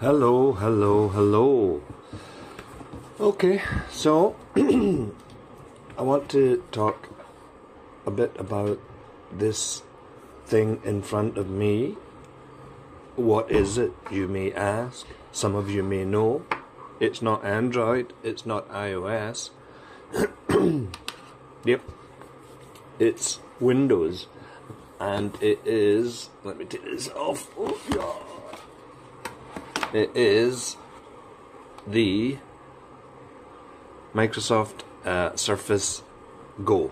Hello, hello, hello. Okay, so I want to talk a bit about this thing in front of me. What is it, you may ask? Some of you may know. It's not Android, it's not iOS. Yep, it's Windows. And it is, let me take this off. Oh, yeah. It is the Microsoft Surface Go.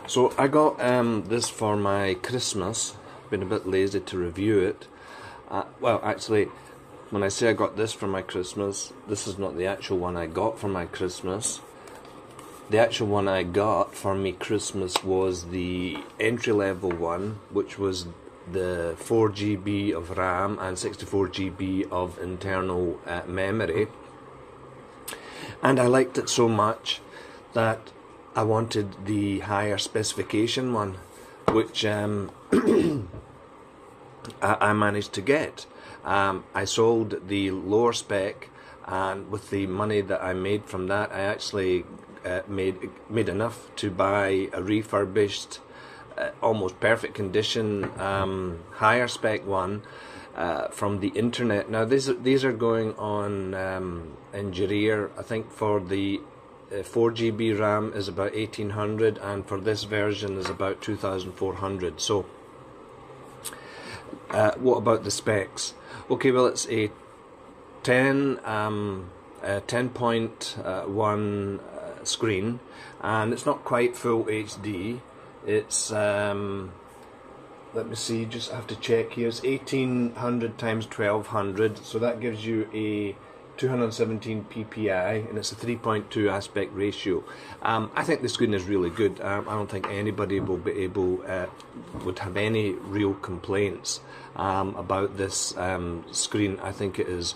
So I got this for my Christmas. Been a bit lazy to review it. Well, actually, when I say I got this for my Christmas, this is not the actual one I got for my Christmas. The actual one I got for me Christmas was the entry-level one, which was the 4 GB of RAM and 64 GB of internal memory. And I liked it so much that I wanted the higher specification one, which I managed to get. I sold the lower spec, and with the money that I made from that, I actually made enough to buy a refurbished, almost perfect condition, higher spec one from the internet. Now these are going on in Jareer. I think for the 4 GB RAM is about 1800, and for this version is about 2400. So what about the specs? Okay, well, it's a 10.1 screen, and it's not quite full HD. It's let me see, just have to check here. It's 1800 times 1200, so that gives you a 217 ppi, and it's a 3.2 aspect ratio. I think the screen is really good. I don't think anybody will be able would have any real complaints about this screen. I think it is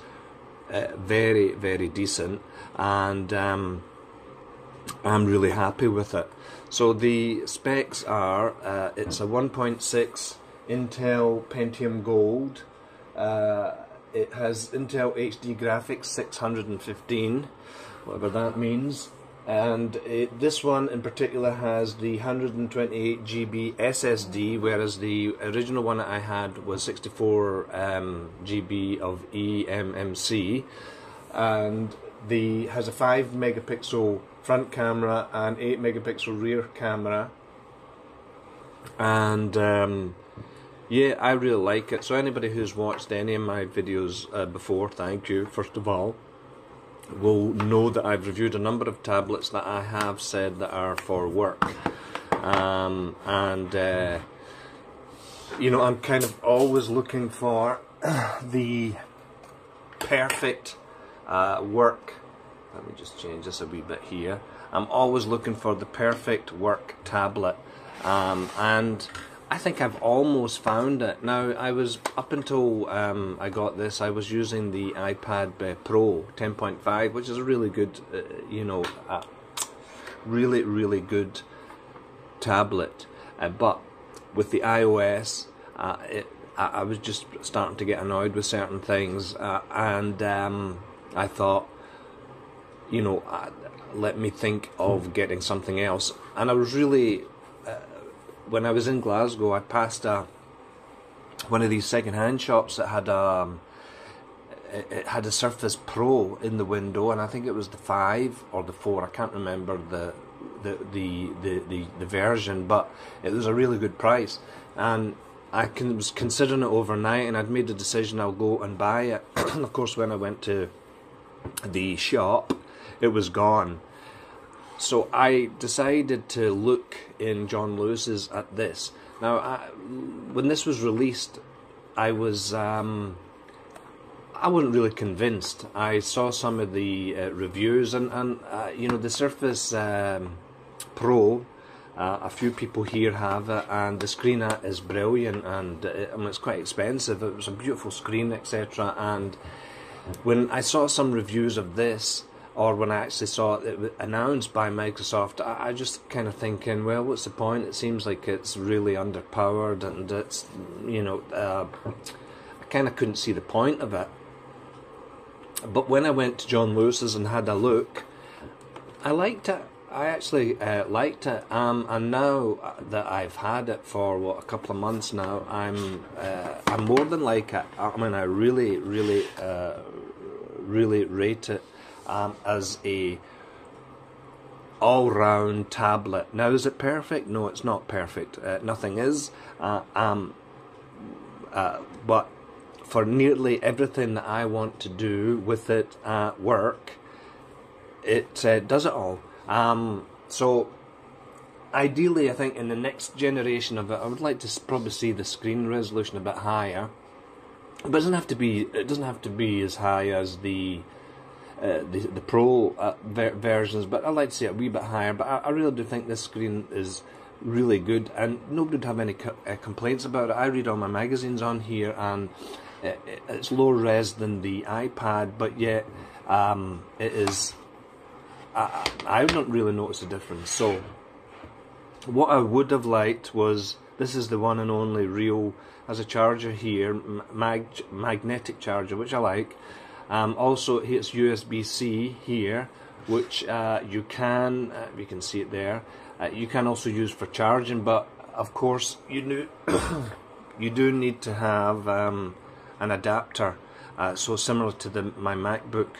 very, very decent, and I'm really happy with it. So the specs are, it's a 1.6 Intel Pentium Gold. It has Intel HD graphics 615, whatever that means. And this one in particular has the 128 GB SSD, whereas the original one that I had was 64 GB of eMMC. And has a 5 megapixel front camera and 8 megapixel rear camera, and yeah, I really like it. So anybody who's watched any of my videos before, thank you first of all, will know that I've reviewed a number of tablets that I have said that are for work, and you know, I'm kind of always looking for the perfect work. Let me just change this a wee bit here. I'm always looking for the perfect work tablet, and I think I've almost found it. Now, I was, up until I got this, I was using the iPad Pro 10.5, which is a really good, you know, really, really good tablet. But with the iOS, I was just starting to get annoyed with certain things, and I thought, you know, let me think of getting something else. And I was really, when I was in Glasgow, I passed one of these second-hand shops that had it had a Surface Pro in the window, and I think it was the 5 or the 4. I can't remember the version, but it was a really good price, and I was considering it overnight, and I'd made the decision I'll go and buy it. And of course, when I went to the shop, it was gone. So I decided to look in John Lewis's at this. Now, when this was released, I wasn't really convinced. I saw some of the reviews, and you know, the Surface Pro, a few people here have it, and the screen is brilliant, and I mean, it's quite expensive. It was a beautiful screen, etc. And when I saw some reviews of this, or when I actually saw it announced by Microsoft, I just kind of thinking, well, what's the point? It seems like it's really underpowered, and it's, you know, I kind of couldn't see the point of it. But when I went to John Lewis's and had a look, I liked it. I actually liked it, and now that I've had it for a couple of months now, I'm more than like it. I mean, I really rate it as a all-round tablet. Now, is it perfect? No, it's not perfect. Nothing is. But for nearly everything that I want to do with it at work, it does it all. So ideally, I think in the next generation of it, I would like to probably see the screen resolution a bit higher. But it doesn't have to be. It doesn't have to be as high as the Pro versions. But I'd like to see it a wee bit higher. But I really do think this screen is really good, and nobody would have any complaints about it. I read all my magazines on here, and it's lower res than the iPad, but yet it is. I don't really notice a difference. So what I would have liked was, this is the one and only real, as a charger here, magnetic charger, which I like. Also, it's USB-C here, which you can see it there. You can also use for charging, but of course you do need to have an adapter. So similar to my MacBook,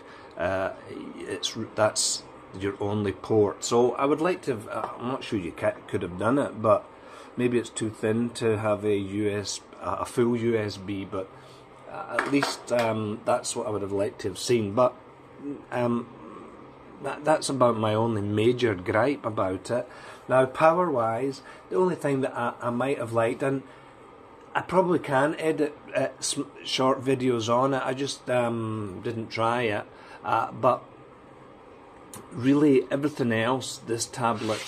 that's your only port. So I would like to have, I'm not sure you could have done it, but maybe it's too thin to have a full USB, but at least that's what I would have liked to have seen. But that's about my only major gripe about it. Now, power wise, the only thing that I might have liked, and I probably can edit short videos on it, I just didn't try it, but really everything else, this tablet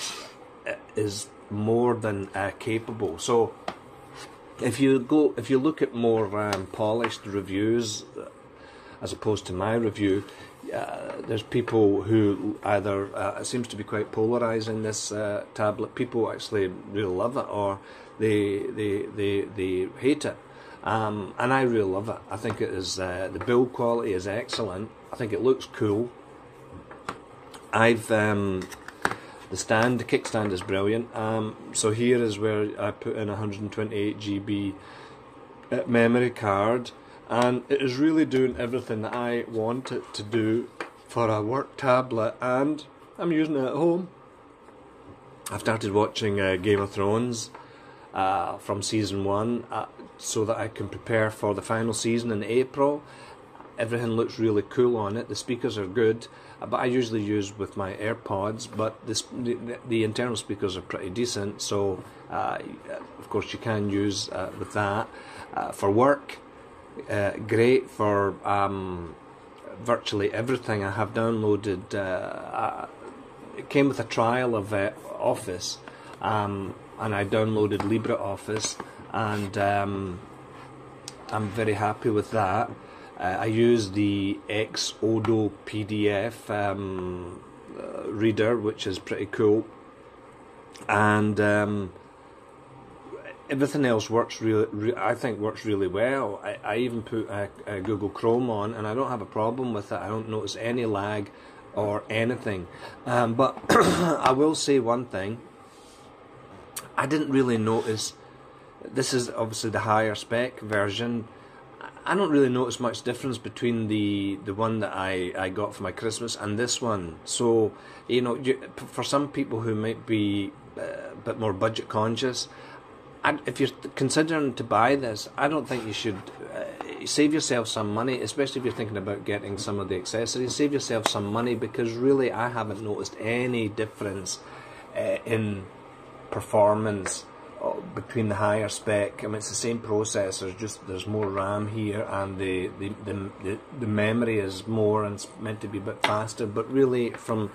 is more than capable. So if you look at more polished reviews as opposed to my review, there's people who either it seems to be quite polarizing, this tablet. People actually really love it, or they hate it, and I really love it. I think it is the build quality is excellent. I think it looks cool. I've the kickstand is brilliant. So here is where I put in 128 GB memory card, and it is really doing everything that I want it to do for a work tablet, and I'm using it at home. I've started watching Game of Thrones from season 1 so that I can prepare for the final season in April. Everything looks really cool on it. The speakers are good, but I usually use with my AirPods, but the internal speakers are pretty decent, so of course you can use with that. For work, great for virtually everything. I have downloaded, it came with a trial of Office, and I downloaded LibreOffice, and I'm very happy with that. I use the Odo PDF reader, which is pretty cool, and everything else works I think works really well. I even put Google Chrome on, and I don't have a problem with it. I don't notice any lag or anything. But I will say one thing. I didn't really notice. This is obviously the higher spec version. I don't really notice much difference between the one that I got for my Christmas and this one. So, you know, for some people who might be a bit more budget conscious, if you're considering to buy this, I don't think you should save yourself some money, especially if you're thinking about getting some of the accessories. Save yourself some money, because really I haven't noticed any difference in performance between the higher spec. I mean, it's the same processor, just there's more RAM here, and the memory is more and it's meant to be a bit faster. But really, from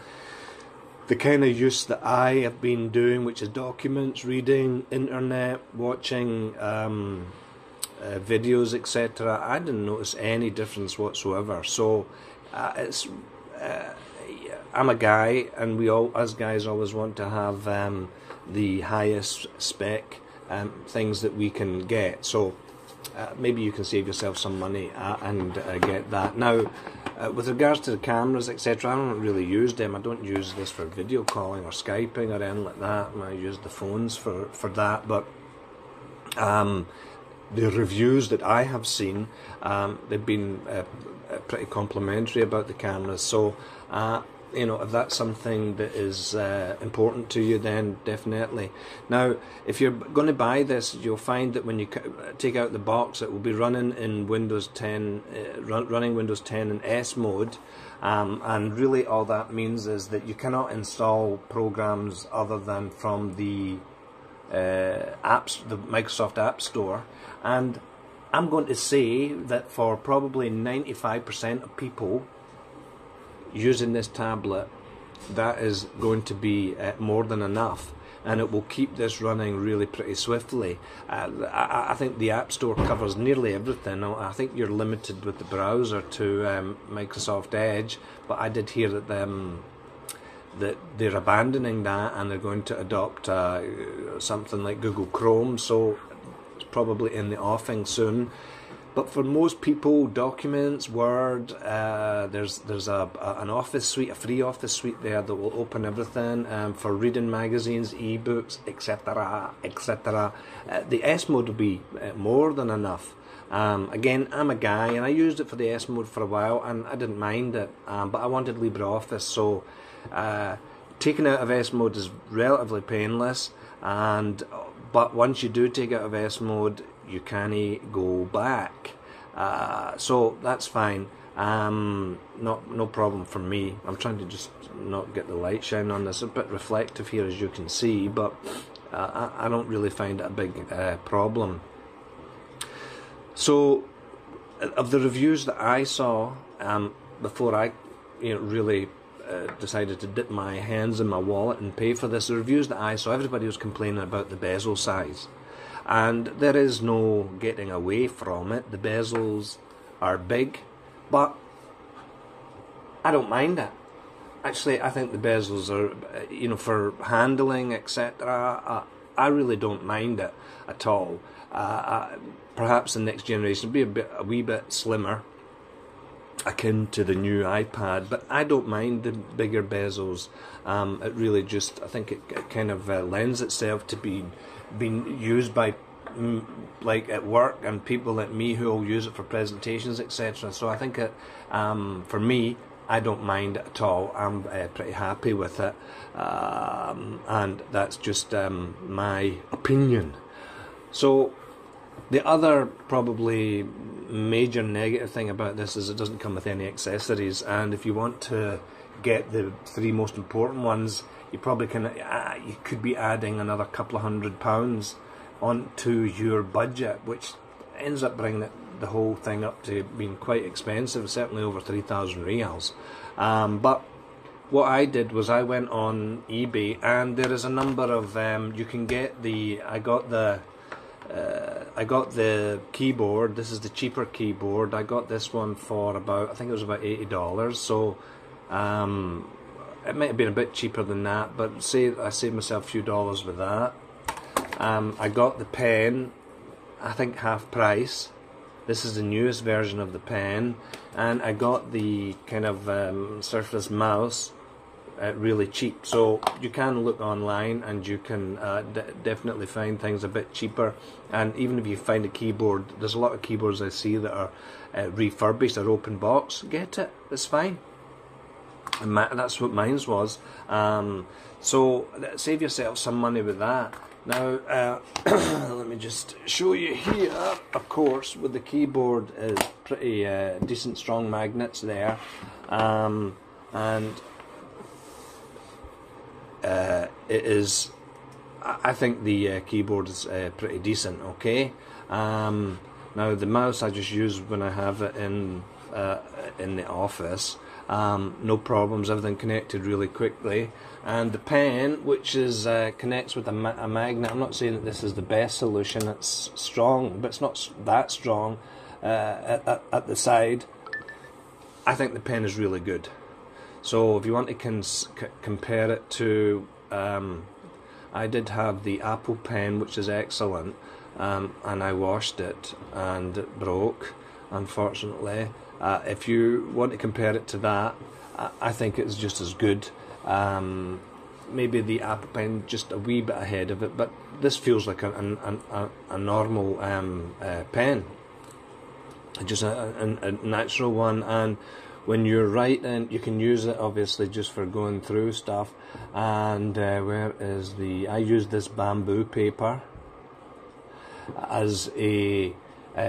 the kind of use that I have been doing, which is documents, reading, internet, watching videos, etc., I didn't notice any difference whatsoever. So I'm a guy, and we all, as guys, always want to have the highest spec things that we can get. So maybe you can save yourself some money and get that. Now, with regards to the cameras, etc., I don't really use them. I don't use this for video calling or Skyping or anything like that. I use the phones for that, but the reviews that I have seen, they've been pretty complimentary about the cameras. So, you know, if that's something that is important to you, then definitely. Now, if you're going to buy this, you'll find that when you take out the box, it will be running in Windows 10, running Windows 10 in S mode, and really all that means is that you cannot install programs other than from the apps, the Microsoft App Store. And I'm going to say that for probably 95% of people using this tablet, that is going to be more than enough, and it will keep this running really pretty swiftly. I think the App Store covers nearly everything. I think you're limited with the browser to Microsoft Edge, but I did hear that that they're abandoning that and they're going to adopt something like Google Chrome, so it's probably in the offing soon. But for most people, documents, Word, there's an Office suite, a free Office suite there that will open everything. For reading magazines, ebooks, etc., etc. The S mode will be more than enough. Again, I'm a guy, and I used it for the S mode for a while, and I didn't mind it. But I wanted LibreOffice, so taking out of S mode is relatively painless. But once you do take out of S mode, you can't go back, so that's fine. No problem for me. I'm trying to just not get the light shine on this. It's a bit reflective here, as you can see, but I don't really find it a big problem. So, of the reviews that I saw before I, really decided to dip my hands in my wallet and pay for this, the reviews that I saw, everybody was complaining about the bezel size. And there is no getting away from it. The bezels are big, but I don't mind it. Actually, I think the bezels are, for handling, etc., I really don't mind it at all. Perhaps the next generation will be a wee bit slimmer, akin to the new iPad, but I don't mind the bigger bezels. It really just, I think it kind of lends itself to being used by like at work and people like me who will use it for presentations, etc. So I think for me, I don't mind it at all. I'm pretty happy with it, and that's just my opinion. So the other probably major negative thing about this is it doesn't come with any accessories, and if you want to get the three most important ones, you probably you could be adding another couple of £100 onto your budget, which ends up bringing the whole thing up to being quite expensive, certainly over 3,000 reals. But what I did was I went on eBay, and there is a number of you can get I got the keyboard. This is the cheaper keyboard. I got this one for I think it was about $80. So it might have been a bit cheaper than that, but I saved myself a few dollars with that. I got the pen, I think half price. This is the newest version of the pen, and I got the kind of Surface mouse really cheap. So you can look online and you can definitely find things a bit cheaper. And even if you find a keyboard, there's a lot of keyboards I see that are refurbished or open box. Get it, it's fine. And that's what mine was. So save yourself some money with that. Now, let me just show you here. Of course, with the keyboard is pretty decent, strong magnets there, and it is. I think the keyboard is pretty decent. Okay. Now the mouse I just use when I have it in the office. No problems, everything connected really quickly. And the pen, which is connects with a magnet. I'm not saying that this is the best solution. It's strong, but it's not that strong at the side. I think the pen is really good. So if you want to compare it to, I did have the Apple pen, which is excellent. and I washed it and it broke, unfortunately. If you want to compare it to that, I think it's just as good. Maybe the Apple Pen just a wee bit ahead of it, but this feels like a normal pen, just a natural one. And when you're writing, you can use it obviously just for going through stuff. And where is the? I use this bamboo paper as a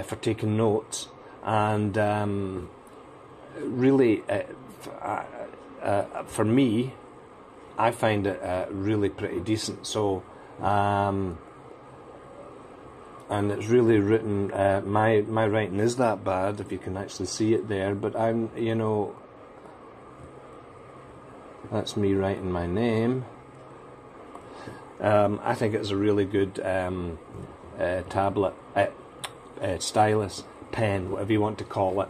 for taking notes, and really for me, I find it really pretty decent. So and it's really written. My writing is that bad, if you can actually see it there, but I'm, you know, that's me writing my name. I think it's a really good tablet, stylus, pen, whatever you want to call it.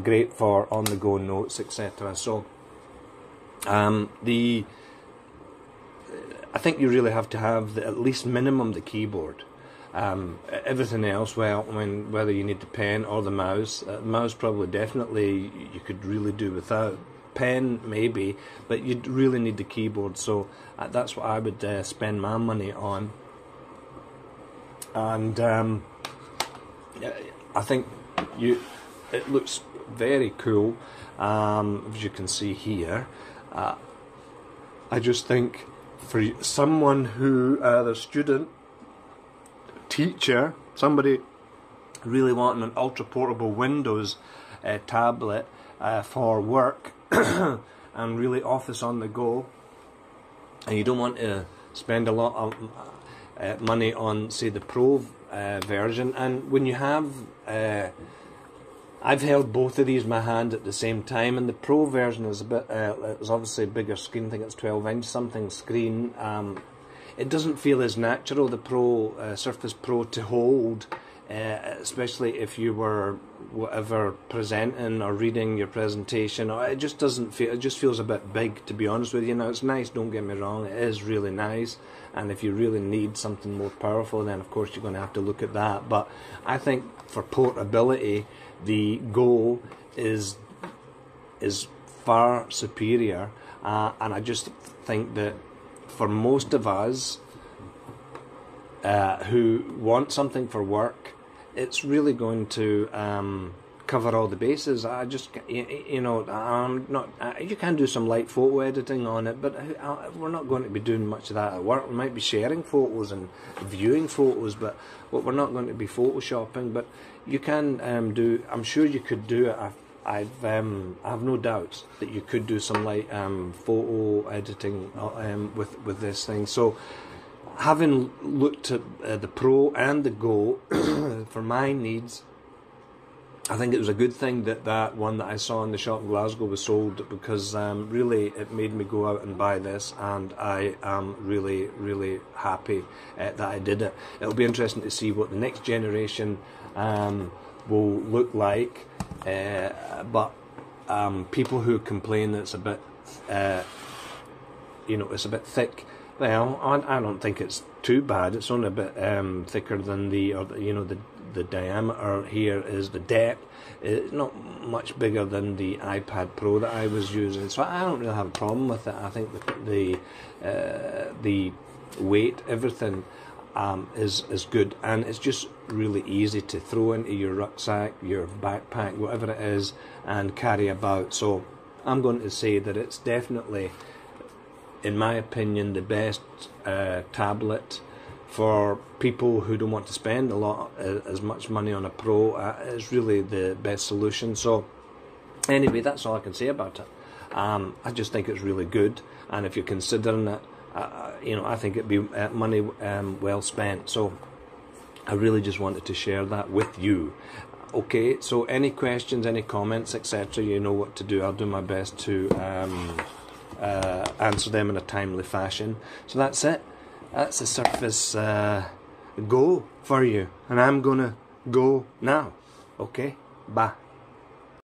Great for on-the-go notes, etc. So I think you really have to have at least minimum the keyboard. Everything else, well, whether you need the pen or the mouse, probably definitely you could really do without. Pen maybe, but you'd really need the keyboard. So that's what I would spend my money on. And I think it looks very cool, as you can see here. I just think for someone who, either student, teacher, somebody really wanting an ultra portable Windows tablet for work and really office on the go, and you don't want to spend a lot of money on, say, the Pro version. And when you have I've held both of these in my hand at the same time, and the Pro version is a bit, it's obviously a bigger screen. I think it's 12-inch something screen. It doesn't feel as natural, the Pro, Surface Pro, to hold, especially if you were whatever presenting or reading your presentation. Or it just doesn't feel. It just feels a bit big, to be honest with you. Now it's nice. Don't get me wrong. It is really nice. And if you really need something more powerful, then of course you're going to have to look at that. But I think for portability, the Go is far superior, and I just think that for most of us who want something for work, it's really going to cover all the bases. I just, you know, I'm not. You can do some light photo editing on it, but we're not going to be doing much of that at work. We might be sharing photos and viewing photos, but we're not going to be photoshopping. But you can do. I'm sure you could do it. I have no doubts that you could do some light photo editing with this thing. So, having looked at the Pro and the Go for my needs, I think it was a good thing that one that I saw in the shop in Glasgow was sold, because really it made me go out and buy this, and I am really, really happy that I did it. It'll be interesting to see what the next generation will look like, but people who complain that it's a bit, you know, it's a bit thick. Well, I don't think it's too bad. It's only a bit thicker than the diameter here is the depth. It's not much bigger than the iPad Pro that I was using, so I don't really have a problem with it. I think the weight, everything is good, and it's just really easy to throw into your rucksack, your backpack, whatever it is, and carry about. So I'm going to say that it's definitely, in my opinion, the best tablet for people who don't want to spend a lot, as much money on a Pro. It's really the best solution. So anyway, that's all I can say about it. I just think it's really good, and if you're considering it, you know, I think it'd be money well spent. So I really just wanted to share that with you. Okay, so any questions, any comments, etc., you know what to do. I'll do my best to answer them in a timely fashion. So that's it. That's the Surface Go for you, and I'm gonna go now. Okay, bye.